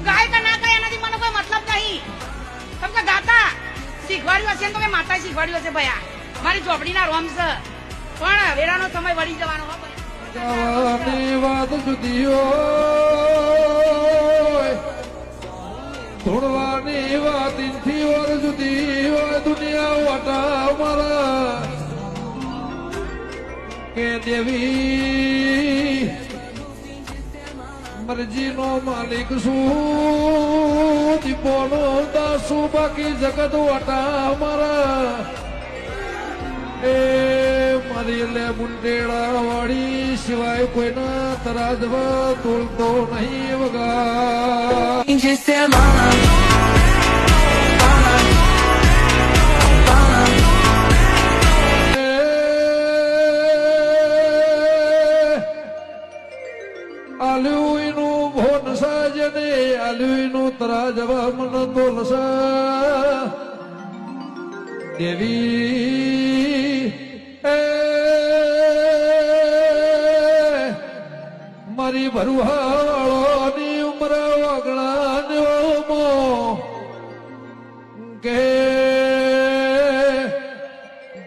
તું ગાય કે ના ગાય એનાથી મને કોઈ મતલબ નહીં. તમ કે ગાતા શીખવાડ્યું હશે ને તો કે માતા શીખવાડ્યું હશે ભયા. મારી ચોપડીના રોમ છે પણ વેરાનો સમય વળી જવાનો હો ભાઈ. જવાની વાત જુદી હોય, ધોળવાની વાત ઇનથી ઓર જુદી હોય. દુનિયા વાટા મારા કે દેવી મરજી નો માલિક શું, દીપો નો દાસુ, બાકી જગત વાટા મારા. એ મારી લે મુંડેડા વાળી સિવાય કોઈના તરાજવા તોલતો નહીં વગા. આલુઈનું ભોન સાજને આલુઈનું તરાજવા મન તોલસા. દેવી મારી ભરુહાળોની ઉમર વાગણા કે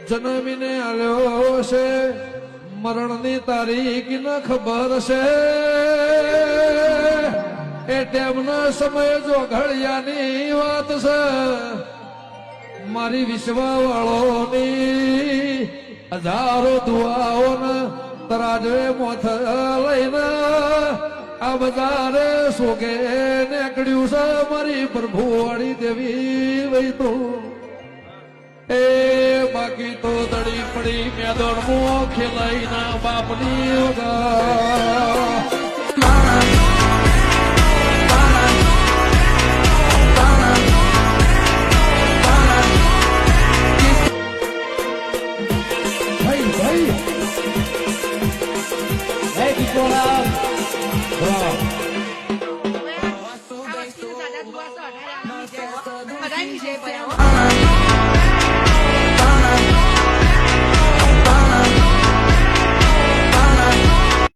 જન્મીને આલ્યો છે, મરણની તારીખ ન ખબર છે. એ ટેમના સમય જો ઘડિયાની વાત છે. મારી વિશ્વા વાળોની હજારો દુઆઓને તરાજવે મોથ લઈને આ બજારે સોગે નીકળ્યું છે. મારી પ્રભુ વાળી દેવી વહી તો એ બાકી તો દડી પડી મેદોડ મો ખેલાઈ ના બાપની વગા.